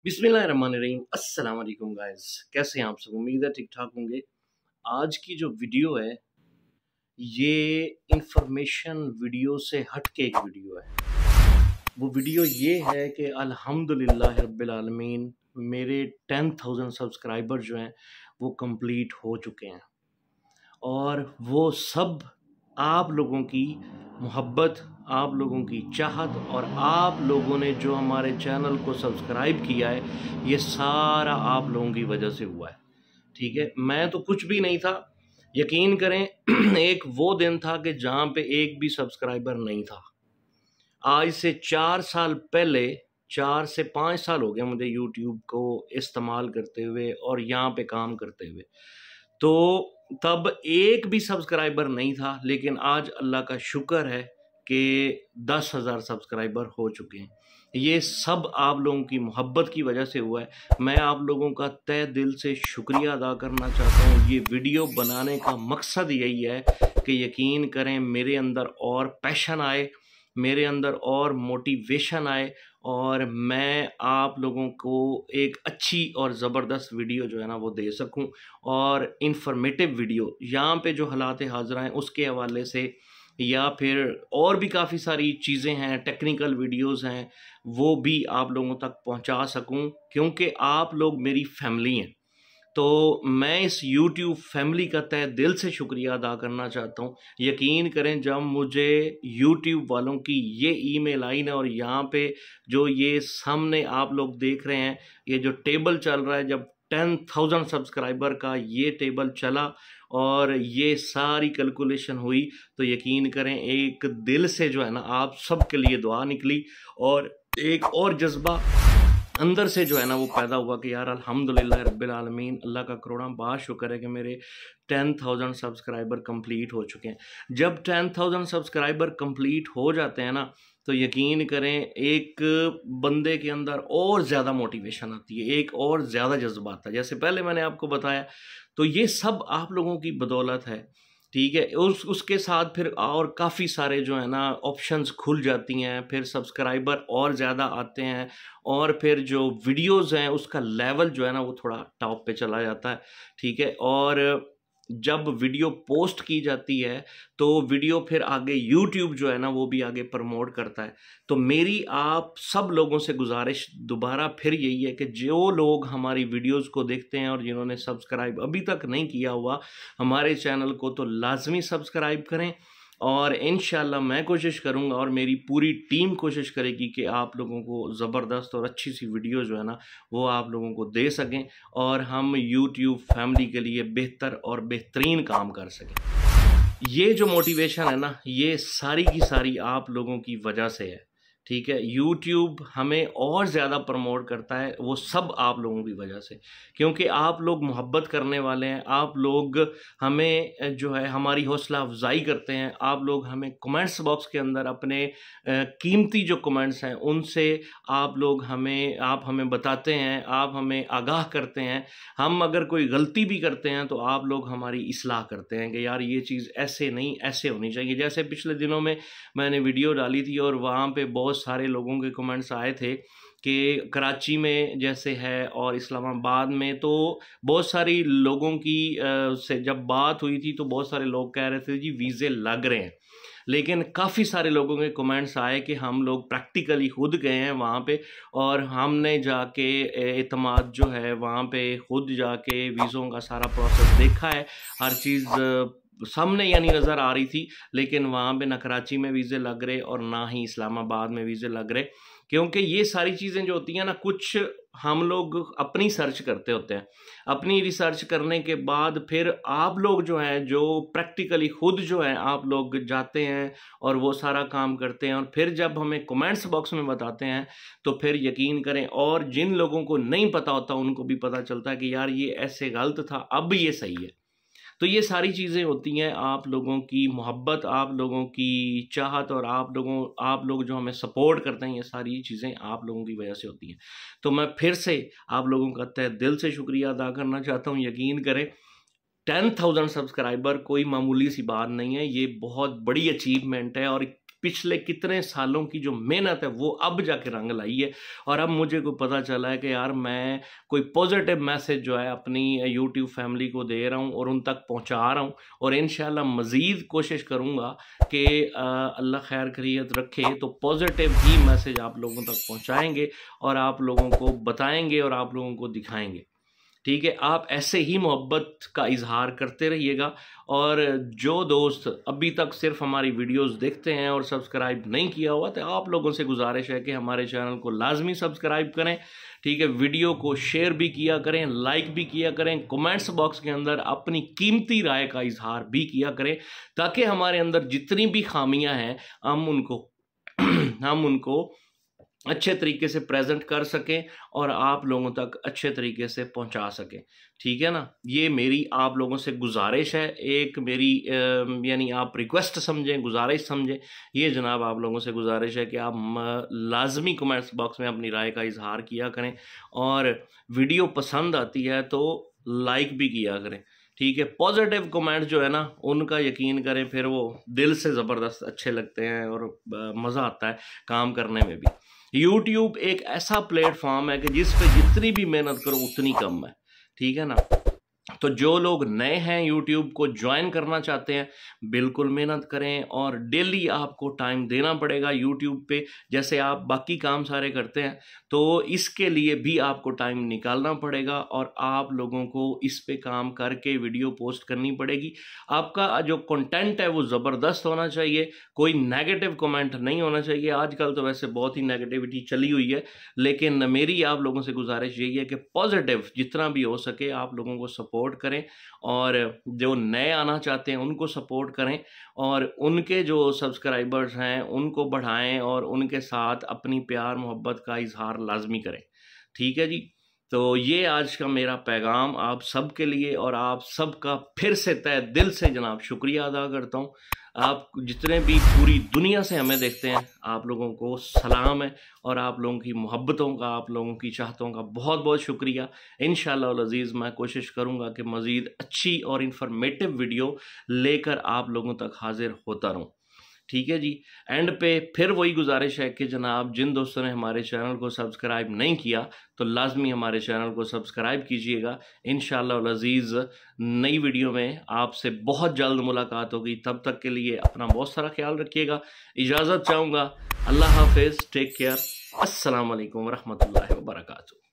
बिस्मिल्लाहिर्रहमानिर्रहीम। अस्सलाम वालेकुम गाइस, कैसे हैं आप सब? उम्मीद है ठीक ठाक होंगे। आज की जो वीडियो है ये इंफॉर्मेशन वीडियो से हट के एक वीडियो है। वो वीडियो ये है कि अल्हम्दुलिल्लाह रब्बिल आलमीन मेरे 10,000 सब्सक्राइबर जो हैं वो कंप्लीट हो चुके हैं और वो सब आप लोगों की मोहब्बत, आप लोगों की चाहत और आप लोगों ने जो हमारे चैनल को सब्सक्राइब किया है, ये सारा आप लोगों की वजह से हुआ है। ठीक है, मैं तो कुछ भी नहीं था। यकीन करें एक वो दिन था कि जहाँ पे एक भी सब्सक्राइबर नहीं था। आज से 4 साल पहले, 4 से 5 साल हो गए मुझे यूट्यूब को इस्तेमाल करते हुए और यहाँ पे काम करते हुए। तो तब एक भी सब्सक्राइबर नहीं था, लेकिन आज अल्लाह का शुक्र है कि 10,000 सब्सक्राइबर हो चुके हैं। ये सब आप लोगों की मोहब्बत की वजह से हुआ है। मैं आप लोगों का तहे दिल से शुक्रिया अदा करना चाहता हूँ। ये वीडियो बनाने का मकसद यही है कि यकीन करें मेरे अंदर और पैशन आए, मेरे अंदर और मोटिवेशन आए और मैं आप लोगों को एक अच्छी और ज़बरदस्त वीडियो जो है ना वो दे सकूं और इन्फॉर्मेटिव वीडियो यहाँ पे जो हालात हाज़िर हैं उसके हवाले से, या फिर और भी काफ़ी सारी चीज़ें हैं, टेक्निकल वीडियोस हैं, वो भी आप लोगों तक पहुंचा सकूं, क्योंकि आप लोग मेरी फैमिली हैं। तो मैं इस YouTube फैमिली का तहे दिल से शुक्रिया अदा करना चाहता हूँ। यकीन करें जब मुझे YouTube वालों की ये ईमेल आई ना, और यहाँ पे जो ये सामने आप लोग देख रहे हैं, ये जो टेबल चल रहा है, जब 10,000 सब्सक्राइबर का ये टेबल चला और ये सारी कैलकुलेशन हुई, तो यकीन करें एक दिल से जो है ना आप सबके लिए दुआ निकली और एक और जज्बा अंदर से जो है ना वो पैदा हुआ कि यार अल्हम्दुलिल्लाह रब्बिल आलमीन, अल्लाह का करोड़ा बार शुक्र है कि मेरे 10,000 सब्सक्राइबर कंप्लीट हो चुके हैं। जब 10,000 सब्सक्राइबर कंप्लीट हो जाते हैं ना, तो यकीन करें एक बंदे के अंदर और ज़्यादा मोटिवेशन आती है, एक और ज़्यादा जज्बा आता है। जैसे पहले मैंने आपको बताया, तो ये सब आप लोगों की बदौलत है। ठीक है, उसके साथ फिर और काफ़ी सारे जो है ना ऑप्शंस खुल जाती हैं, फिर सब्सक्राइबर और ज़्यादा आते हैं और फिर जो वीडियोस हैं उसका लेवल जो है ना वो थोड़ा टॉप पे चला जाता है। ठीक है, और जब वीडियो पोस्ट की जाती है तो वीडियो फिर आगे यूट्यूब जो है ना वो भी आगे प्रमोट करता है। तो मेरी आप सब लोगों से गुजारिश दोबारा फिर यही है कि जो लोग हमारी वीडियोस को देखते हैं और जिन्होंने सब्सक्राइब अभी तक नहीं किया हुआ हमारे चैनल को, तो लाजमी सब्सक्राइब करें और इंशाल्लाह मैं कोशिश करूंगा और मेरी पूरी टीम कोशिश करेगी कि आप लोगों को ज़बरदस्त और अच्छी सी वीडियो जो है ना वो आप लोगों को दे सकें और हम YouTube फैमिली के लिए बेहतर और बेहतरीन काम कर सकें। ये जो मोटिवेशन है ना, ये सारी की सारी आप लोगों की वजह से है। ठीक है, YouTube हमें और ज़्यादा प्रमोट करता है, वो सब आप लोगों की वजह से, क्योंकि आप लोग मोहब्बत करने वाले हैं, आप लोग हमें जो है हमारी हौसला अफजाई करते हैं, आप लोग हमें कमेंट्स बॉक्स के अंदर अपने कीमती जो कमेंट्स हैं उनसे आप हमें बताते हैं, आप हमें आगाह करते हैं। हम अगर कोई गलती भी करते हैं तो आप लोग हमारी इस्लाह करते हैं कि यार ये चीज़ ऐसे नहीं, ऐसे होनी चाहिए। जैसे पिछले दिनों में मैंने वीडियो डाली थी और वहाँ पे बहुत सारे लोगों के कमेंट्स आए थे कि कराची में जैसे है और इस्लामाबाद में, तो बहुत सारी लोगों की से जब बात हुई थी तो बहुत सारे लोग कह रहे थे जी वीज़े लग रहे हैं, लेकिन काफ़ी सारे लोगों के कमेंट्स आए कि हम लोग प्रैक्टिकली खुद गए हैं वहाँ पे और हमने जाके एतमाद जो है वहाँ पे खुद जाके वीज़ों का सारा प्रोसेस देखा है, हर चीज़ सामने यानी नज़र आ रही थी, लेकिन वहाँ पे ना कराची में वीज़े लग रहे और ना ही इस्लामाबाद में वीज़े लग रहे, क्योंकि ये सारी चीज़ें जो होती हैं ना, कुछ हम लोग अपनी सर्च करते होते हैं, अपनी रिसर्च करने के बाद फिर आप लोग जो हैं जो प्रैक्टिकली खुद जो है आप लोग जाते हैं और वो सारा काम करते हैं और फिर जब हमें कमेंट्स बॉक्स में बताते हैं तो फिर यकीन करें, और जिन लोगों को नहीं पता होता उनको भी पता चलता है कि यार ये ऐसे गलत था, अब ये सही है। तो ये सारी चीज़ें होती हैं आप लोगों की मोहब्बत, आप लोगों की चाहत और आप लोग जो हमें सपोर्ट करते हैं, ये सारी चीज़ें आप लोगों की वजह से होती हैं। तो मैं फिर से आप लोगों का तहे दिल से शुक्रिया अदा करना चाहता हूँ। यकीन करें 10,000 सब्सक्राइबर कोई मामूली सी बात नहीं है, ये बहुत बड़ी अचीवमेंट है और पिछले कितने सालों की जो मेहनत है वो अब जाके रंग लाई है। और अब मुझे को पता चला है कि यार मैं कोई पॉजिटिव मैसेज जो है अपनी यूट्यूब फैमिली को दे रहा हूँ और उन तक पहुँचा रहा हूँ। और इंशाल्लाह मज़ीद कोशिश करूँगा कि अल्लाह खैर खैरियत रखे तो पॉजिटिव ही मैसेज आप लोगों तक पहुँचाएँगे और आप लोगों को बताएँगे और आप लोगों को दिखाएँगे। ठीक है, आप ऐसे ही मोहब्बत का इजहार करते रहिएगा। और जो दोस्त अभी तक सिर्फ हमारी वीडियोस देखते हैं और सब्सक्राइब नहीं किया हुआ तो आप लोगों से गुजारिश है कि हमारे चैनल को लाजमी सब्सक्राइब करें। ठीक है, वीडियो को शेयर भी किया करें, लाइक भी किया करें, कमेंट्स बॉक्स के अंदर अपनी कीमती राय का इजहार भी किया करें, ताकि हमारे अंदर जितनी भी खामियां हैं हम उनको अच्छे तरीके से प्रेजेंट कर सकें और आप लोगों तक अच्छे तरीके से पहुंचा सकें। ठीक है ना, ये मेरी आप लोगों से गुजारिश है, एक मेरी यानी आप रिक्वेस्ट समझें, गुजारिश समझें। ये जनाब आप लोगों से गुजारिश है कि आप लाजमी कमेंट्स बॉक्स में अपनी राय का इजहार किया करें और वीडियो पसंद आती है तो लाइक भी किया करें। ठीक है, पॉजिटिव कमेंट जो है ना उनका यकीन करें, फिर वो दिल से ज़बरदस्त अच्छे लगते हैं और मज़ा आता है काम करने में भी। YouTube एक ऐसा प्लेटफॉर्म है कि जिस पे जितनी भी मेहनत करो उतनी कम है। ठीक है ना, तो जो लोग नए हैं YouTube को ज्वाइन करना चाहते हैं बिल्कुल मेहनत करें और डेली आपको टाइम देना पड़ेगा YouTube पे, जैसे आप बाकी काम सारे करते हैं तो इसके लिए भी आपको टाइम निकालना पड़ेगा और आप लोगों को इस पे काम करके वीडियो पोस्ट करनी पड़ेगी। आपका जो कंटेंट है वो ज़बरदस्त होना चाहिए, कोई नेगेटिव कमेंट नहीं होना चाहिए। आजकल तो वैसे बहुत ही नेगेटिविटी चली हुई है, लेकिन मेरी आप लोगों से गुजारिश यही है कि पॉजिटिव जितना भी हो सके आप लोगों को सपोर्ट करें और जो नए आना चाहते हैं उनको सपोर्ट करें और उनके जो सब्सक्राइबर्स हैं उनको बढ़ाएं और उनके साथ अपनी प्यार मोहब्बत का इजहार लाजमी करें। ठीक है जी, तो ये आज का मेरा पैगाम आप सब के लिए और आप सबका फिर से तहे दिल से जनाब शुक्रिया अदा करता हूँ। आप जितने भी पूरी दुनिया से हमें देखते हैं आप लोगों को सलाम है और आप लोगों की मोहब्बतों का, आप लोगों की चाहतों का बहुत बहुत शुक्रिया। इंशाअल्लाह अज़ीज़ मैं कोशिश करूँगा कि मज़ीद अच्छी और इन्फॉर्मेटिव वीडियो लेकर आप लोगों तक हाजिर होता रहूँ। ठीक है जी, एंड पे फिर वही गुजारिश है कि जनाब जिन दोस्तों ने हमारे चैनल को सब्सक्राइब नहीं किया तो लाजमी हमारे चैनल को सब्सक्राइब कीजिएगा। इंशाअल्लाह अज़ीज़ नई वीडियो में आपसे बहुत जल्द मुलाकात होगी, तब तक के लिए अपना बहुत सारा ख्याल रखिएगा। इजाज़त चाहूँगा, अल्लाह हाफिज़, टेक केयर, अस्सलाम वालेकुम वरहमतुल्लाहि वबरकातुहू।